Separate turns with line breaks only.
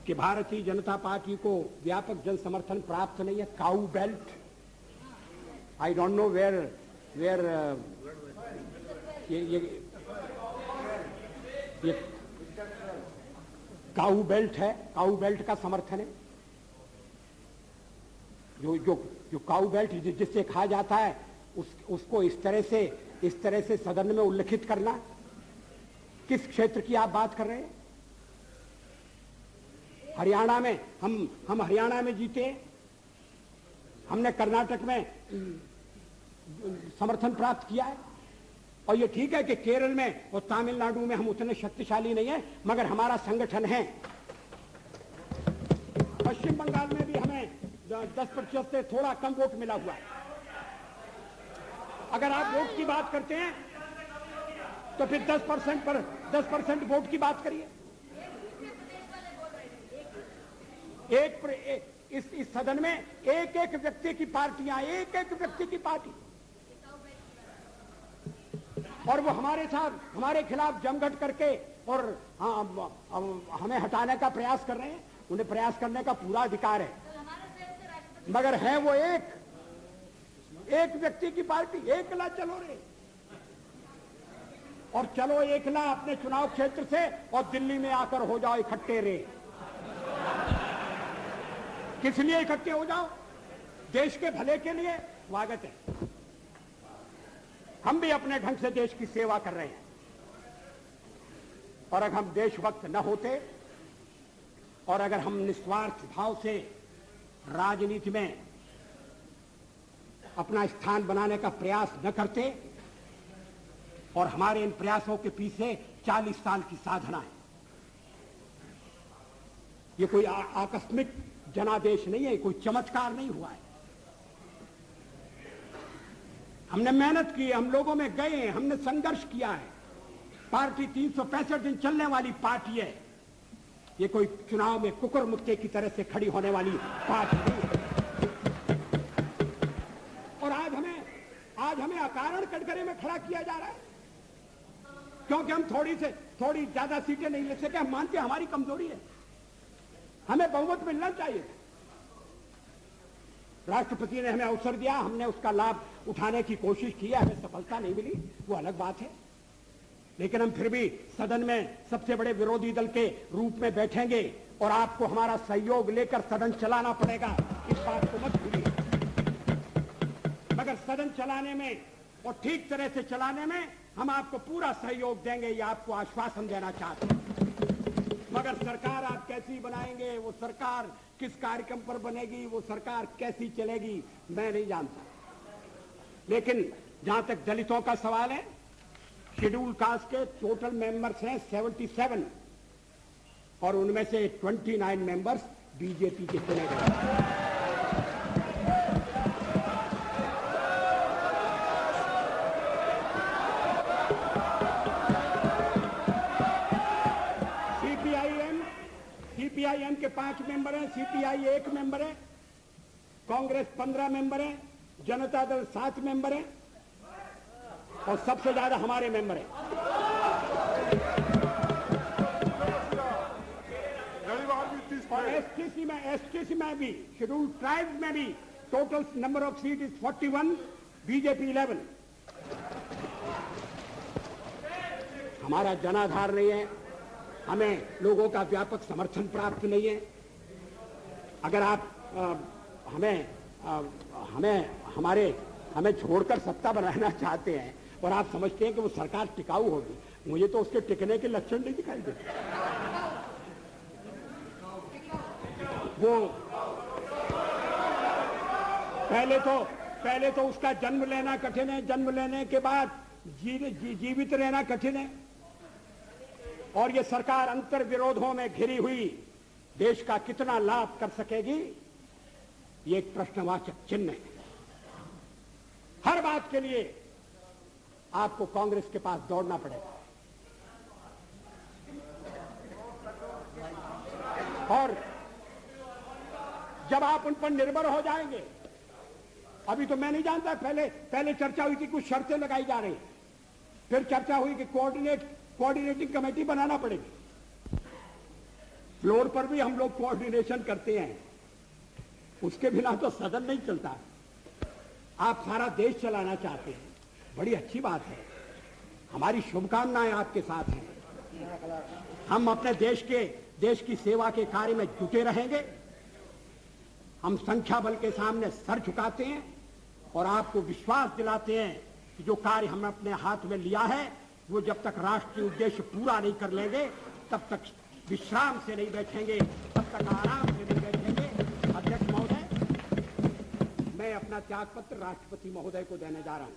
कि भारतीय जनता पार्टी को व्यापक जन समर्थन प्राप्त नहीं है। Cow belt, I don't know where ये काऊ बेल्ट है, काऊ बेल्ट का समर्थन है। जो काऊ बेल्ट जिससे कहा जाता है उसको इस तरह से सदन में उल्लेखित करना। किस क्षेत्र की आप बात कर रहे हैं? हरियाणा में हम हरियाणा में जीते, हमने कर्नाटक में समर्थन प्राप्त किया है। और ये ठीक है कि केरल में और तमिलनाडु में हम उतने शक्तिशाली नहीं है, मगर हमारा संगठन है। पश्चिम बंगाल में भी हमें 10% से थोड़ा कम वोट मिला हुआ है। अगर आप वोट की बात करते हैं तो फिर 10% वोट की बात करिए। इस सदन में एक एक व्यक्ति की पार्टियां, एक एक व्यक्ति की पार्टी, और वो हमारे साथ हमारे खिलाफ जमघट करके और हमें हटाने का प्रयास कर रहे हैं। उन्हें प्रयास करने का पूरा अधिकार है, मगर है वो एक व्यक्ति की पार्टी। एकला चलो रे, और चलो एकला अपने चुनाव क्षेत्र से और दिल्ली में आकर हो जाओ इकट्ठे रे। किस लिए इकट्ठे हो जाओ? देश के भले के लिए। स्वागत है, हम भी अपने ढंग से देश की सेवा कर रहे हैं। और अगर हम देशभक्त न होते और अगर हम निस्वार्थ भाव से राजनीति में अपना स्थान बनाने का प्रयास न करते, और हमारे इन प्रयासों के पीछे 40 साल की साधना है। ये कोई आकस्मिक जनादेश नहीं है, कोई चमत्कार नहीं हुआ है। हमने मेहनत की, हम लोगों में गए, हमने संघर्ष किया है। पार्टी 365 दिन चलने वाली पार्टी है। ये कोई चुनाव में कुकुर मुक्के की तरह से खड़ी होने वाली पार्टी नहीं है। और आज हमें अकारण कटघरे में खड़ा किया जा रहा है क्योंकि हम थोड़ी ज्यादा सीटें नहीं ले सके। हम मानते हैं हमारी कमजोरी है, हमें बहुमत मिलना चाहिए। राष्ट्रपति ने हमें अवसर दिया, हमने उसका लाभ उठाने की कोशिश की है, हमें सफलता नहीं मिली, वो अलग बात है। लेकिन हम फिर भी सदन में सबसे बड़े विरोधी दल के रूप में बैठेंगे और आपको हमारा सहयोग लेकर सदन चलाना पड़ेगा, इस बात को मत भूलिए। मगर सदन चलाने में और ठीक तरह से चलाने में हम आपको पूरा सहयोग देंगे, ये आपको आश्वासन देना चाहते हैं। मगर सरकार आप कैसी बनाएंगे, वो सरकार किस कार्यक्रम पर बनेगी, वो सरकार कैसी चलेगी, मैं नहीं जानता। लेकिन जहां तक दलितों का सवाल है, शेड्यूल कास्ट के टोटल मेंबर्स हैं 77 और उनमें से 29 मेंबर्स बीजेपी के चुने गए। सीपीआईएम के 5 मेंबर हैं, सीपीआई 1 मेंबर है, कांग्रेस 15 मेंबर है, जनता दल 7 मेंबर है और सबसे ज्यादा हमारे मेंबर हैं। और एसटीसी में भी, शेड्यूल ट्राइब्स में भी total number of seat is 41, BJP 11। हमारा जनाधार नहीं है, हमें लोगों का व्यापक समर्थन प्राप्त नहीं है। अगर आप हमें छोड़कर सत्ता बनाना चाहते हैं और आप समझते हैं कि वो सरकार टिकाऊ होगी, मुझे तो उसके टिकने के लक्षण नहीं दिखाई देते। वो पहले तो उसका जन्म लेना कठिन है, जन्म लेने के बाद जीवित रहना कठिन है। और ये सरकार अंतर विरोधों में घिरी हुई देश का कितना लाभ कर सकेगी, ये एक प्रश्नवाचक चिन्ह है। हर बात के लिए आपको कांग्रेस के पास दौड़ना पड़ेगा। और जब आप उन पर निर्भर हो जाएंगे, अभी तो मैं नहीं जानता, पहले चर्चा हुई कि कुछ शर्तें लगाई जा रही, फिर चर्चा हुई कि कोऑर्डिनेटिंग कमेटी बनाना पड़ेगी। फ्लोर पर भी हम लोग कोऑर्डिनेशन करते हैं, उसके बिना तो सदन नहीं चलता। आप सारा देश चलाना चाहते हैं, बड़ी अच्छी बात है, हमारी शुभकामनाएं आपके साथ हैं। हम अपने देश की सेवा के कार्य में जुटे रहेंगे। हम संख्या बल के सामने सर झुकाते हैं और आपको विश्वास दिलाते हैं कि जो कार्य हमने अपने हाथ में लिया है वो जब तक राष्ट्रीय उद्देश्य पूरा नहीं कर लेंगे तब तक विश्राम से नहीं बैठेंगे, तब तक आराम से नहीं बैठेंगे। अध्यक्ष महोदय, मैं अपना त्यागपत्र राष्ट्रपति महोदय को देने जा रहा हूं।